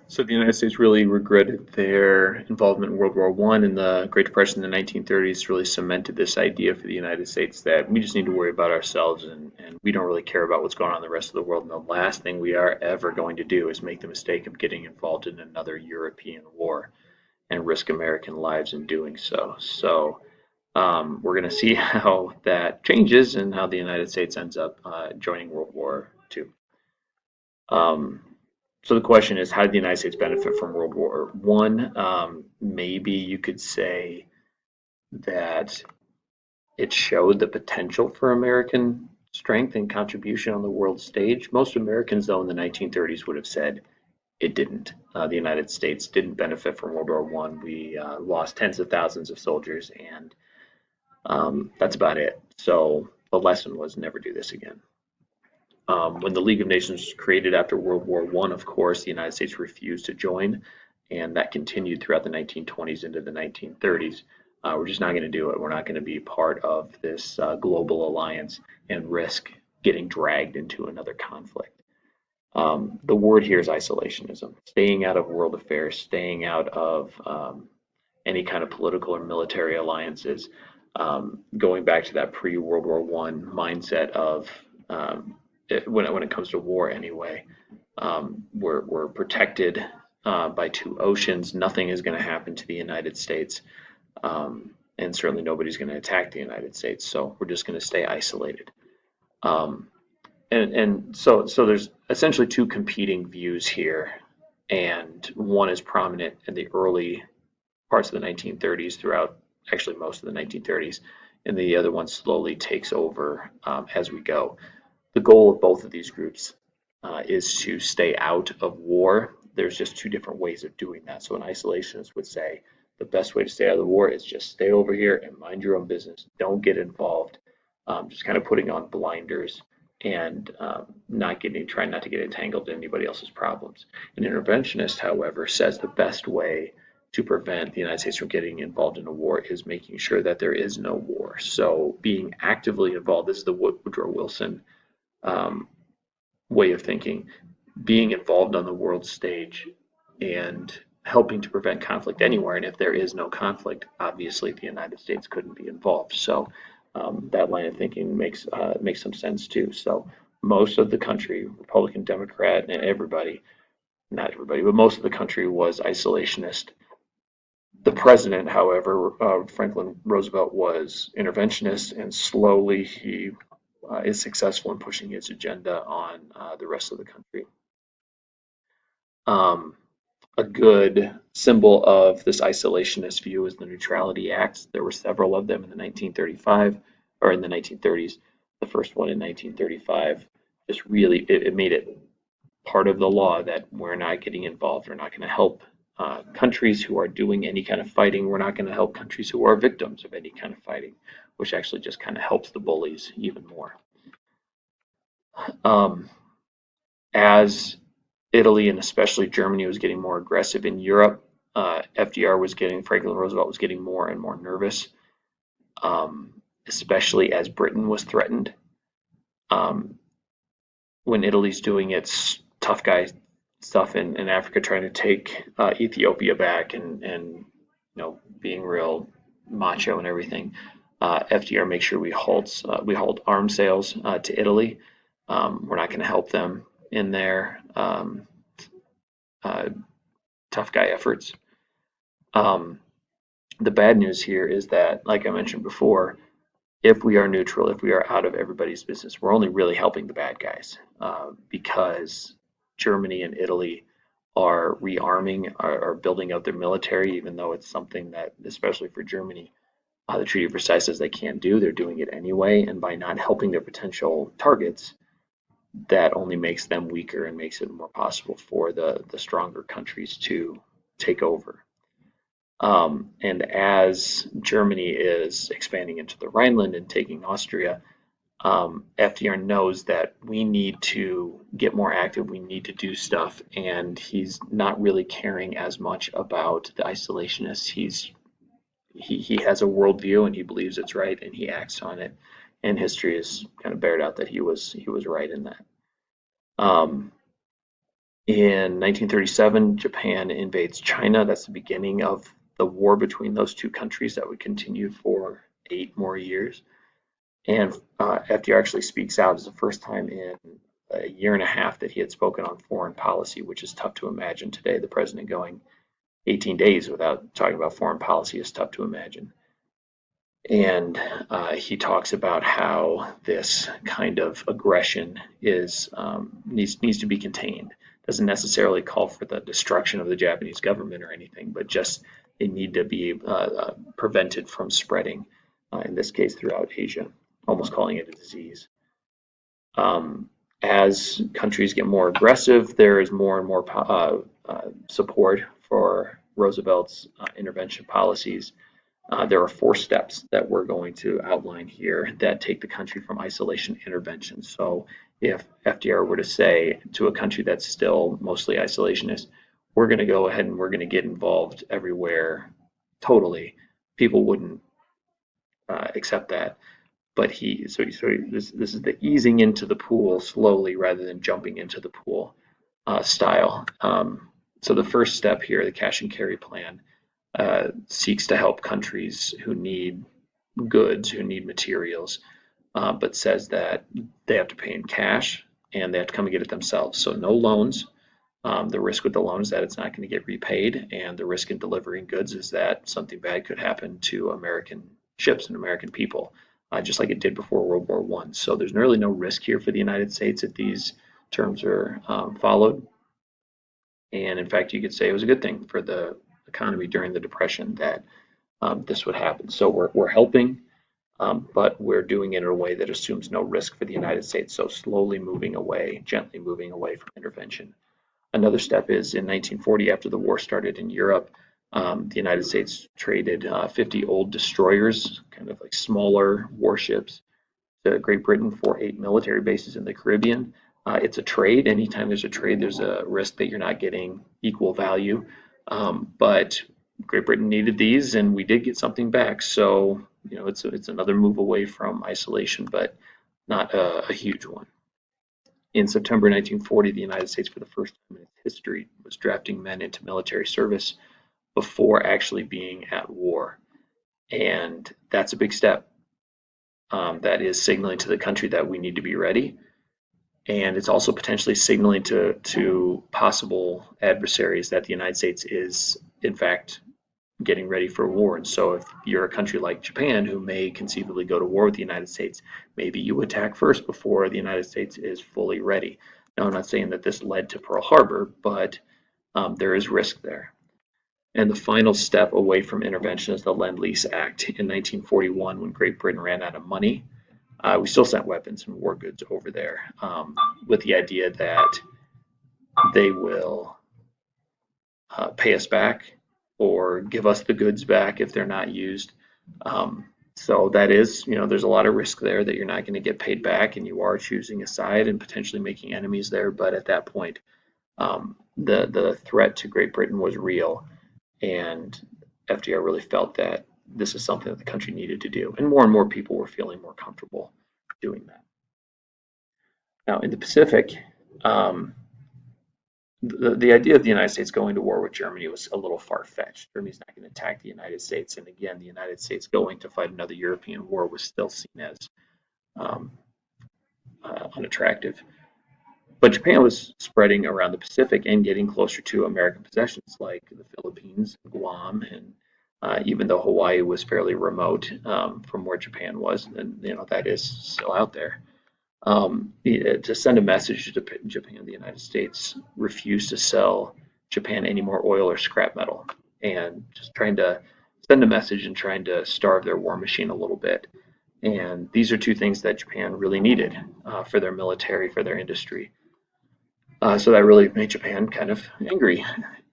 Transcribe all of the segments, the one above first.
So the United States really regretted their involvement in World War I, and the Great Depression in the 1930s really cemented this idea for the United States that we just need to worry about ourselves, and we don't really care about what's going on in the rest of the world. And the last thing we are ever going to do is make the mistake of getting involved in another European war and risk American lives in doing so. We're going to see how that changes and how the United States ends up joining World War II. Um, so the question is, how did the United States benefit from World War One? Maybe you could say that it showed the potential for American strength and contribution on the world stage. Most Americans, though, in the 1930s would have said it didn't. The United States didn't benefit from World War One. We lost tens of thousands of soldiers, and that's about it. So the lesson was never do this again. When the League of Nations was created after World War I, of course, the United States refused to join, and that continued throughout the 1920s into the 1930s. We're just not going to do it. We're not going to be part of this global alliance and risk getting dragged into another conflict. The word here is isolationism, staying out of world affairs, staying out of any kind of political or military alliances, going back to that pre-World War One mindset of when it comes to war anyway. We're protected by two oceans. Nothing is going to happen to the United States, and certainly nobody's going to attack the United States. So we're just going to stay isolated. Um, and so there's essentially two competing views here, and one is prominent in the early parts of the 1930s throughout actually most of the 1930s, and the other one slowly takes over as we go. The goal of both of these groups is to stay out of war. There's just two different ways of doing that. So an isolationist would say the best way to stay out of the war is just stay over here and mind your own business. Don't get involved. Just kind of putting on blinders and trying not to get entangled in anybody else's problems. An interventionist, however, says the best way to prevent the United States from getting involved in a war is making sure that there is no war. So being actively involved, this is the Woodrow Wilson um, way of thinking, being involved on the world stage and helping to prevent conflict anywhere. And if there is no conflict, obviously the United States couldn't be involved. So that line of thinking makes some sense too. So most of the country, Republican, Democrat, and everybody, not everybody, but most of the country was isolationist. The president, however, Franklin Roosevelt, was interventionist, and slowly he is successful in pushing his agenda on the rest of the country. Um, a good symbol of this isolationist view is the Neutrality Acts. There were several of them in the 1935 or in the 1930s. The first one in 1935 just really it made it part of the law that we're not getting involved. We're not going to help countries who are doing any kind of fighting. We're not going to help countries who are victims of any kind of fighting, which actually just kind of helps the bullies even more. Um, as Italy and especially Germany was getting more aggressive in Europe, Franklin Roosevelt was getting more and more nervous, especially as Britain was threatened. Um, when Italy's doing its tough guy stuff in Africa, trying to take Ethiopia back and being real macho and everything, FDR makes sure we halt arms sales to Italy. We're not going to help them in their uh, tough guy efforts. Um, the bad news here is that, like I mentioned before, if we are neutral, if we are out of everybody's business, we're only really helping the bad guys because Germany and Italy are rearming, are building up their military, even though it's something that, especially for Germany, the Treaty of Versailles says they can't do. They're doing it anyway, and by not helping their potential targets, that only makes them weaker and makes it more possible for the stronger countries to take over. And as Germany is expanding into the Rhineland and taking Austria, FDR knows that we need to get more active, we need to do stuff, and he's not really caring as much about the isolationists. He has a worldview and he believes it's right and he acts on it. And history has kind of bared out that he was right in that. Um, In 1937, Japan invades China. That's the beginning of the war between those two countries that would continue for 8 more years. And FDR actually speaks out as the first time in a year and a half that he had spoken on foreign policy, which is tough to imagine today. The president going 18 days without talking about foreign policy is tough to imagine. And he talks about how this kind of aggression needs to be contained. Doesn't necessarily call for the destruction of the Japanese government or anything, but just they need to be prevented from spreading. In this case, throughout Asia, almost calling it a disease. As countries get more aggressive, there is more and more support for Roosevelt's intervention policies. There are 4 steps that we're going to outline here that take the country from isolation to intervention. So if FDR were to say to a country that's still mostly isolationist, we're going to go ahead and we're going to get involved everywhere totally, people wouldn't accept that. But this is the easing into the pool slowly rather than jumping into the pool style. So the first step here, the cash and carry plan, seeks to help countries who need goods, who need materials, but says that they have to pay in cash and they have to come and get it themselves. So no loans. The risk with the loan is that it's not going to get repaid, and the risk in delivering goods is that something bad could happen to American ships and American people, just like it did before World War I. So there's really no risk here for the United States if these terms are followed. And in fact, you could say it was a good thing for the economy during the Depression that this would happen. So we're helping, but we're doing it in a way that assumes no risk for the United States. So slowly moving away, gently moving away from intervention. Another step is in 1940, after the war started in Europe, the United States traded 50 old destroyers, kind of like smaller warships, to Great Britain for 8 military bases in the Caribbean. It's a trade. Anytime there's a trade, there's a risk that you're not getting equal value. But Great Britain needed these, and we did get something back. So, it's another move away from isolation, but not a huge one. In September 1940, the United States, for the first time in its history, was drafting men into military service before actually being at war. And that's a big step. That is signaling to the country that we need to be ready. And it's also potentially signaling to possible adversaries that the United States is, in fact, getting ready for war. And so if you're a country like Japan who may conceivably go to war with the United States, maybe you attack first before the United States is fully ready. Now, I'm not saying that this led to Pearl Harbor, but there is risk there. And the final step away from intervention is the Lend-Lease Act in 1941, when Great Britain ran out of money. We still sent weapons and war goods over there with the idea that they will pay us back or give us the goods back if they're not used. So that is, there's a lot of risk there that you're not going to get paid back, and you are choosing a side and potentially making enemies there. But at that point, the threat to Great Britain was real, and FDR really felt that this is something that the country needed to do, and more people were feeling more comfortable doing that. Now, in the Pacific, the idea of the United States going to war with Germany was a little far-fetched. Germany's not going to attack the United States, and again, the United States going to fight another European war was still seen as unattractive. But Japan was spreading around the Pacific and getting closer to American possessions like the Philippines, Guam, and even though Hawaii was fairly remote from where Japan was, and that is still out there. To send a message to Japan, the United States refused to sell Japan any more oil or scrap metal, and just trying to send a message and trying to starve their war machine a little bit. And these are two things that Japan really needed for their military, for their industry. So that really made Japan kind of angry.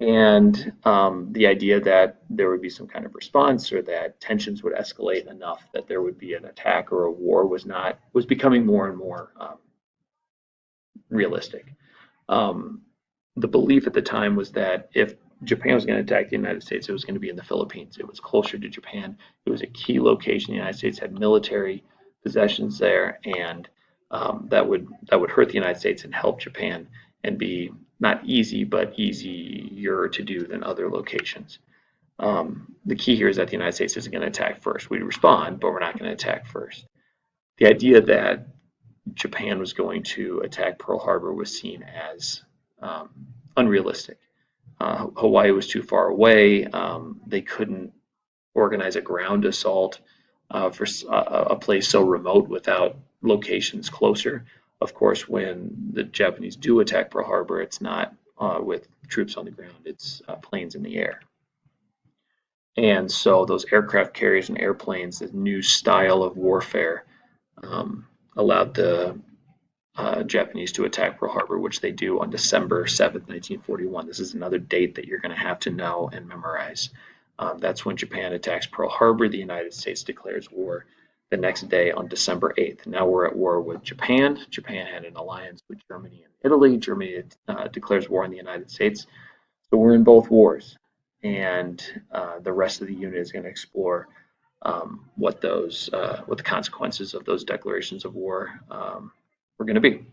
And the idea that there would be some kind of response or that tensions would escalate enough that there would be an attack or a war was becoming more and more realistic. The belief at the time was that if Japan was going to attack the United States, it was going to be in the Philippines. It was closer to Japan. It was a key location. The United States had military possessions there, and that would hurt the United States and help Japan and be not easy, but easier to do than other locations. The key here is that the United States isn't going to attack first. We respond, but we're not going to attack first. The idea that Japan was going to attack Pearl Harbor was seen as um, unrealistic. Hawaii was too far away. They couldn't organize a ground assault for a place so remote without locations closer. Of course, when the Japanese do attack Pearl Harbor, it's not with troops on the ground, it's planes in the air. And so those aircraft carriers and airplanes, the new style of warfare, allowed the Japanese to attack Pearl Harbor, which they do on December 7th, 1941. This is another date that you're going to have to know and memorize. That's when Japan attacks Pearl Harbor. The United States declares war the next day on December 8th. Now we're at war with Japan. Japan had an alliance with Germany and Italy. Germany declares war on the United States. So we're in both wars. And the rest of the unit is going to explore what the consequences of those declarations of war were going to be.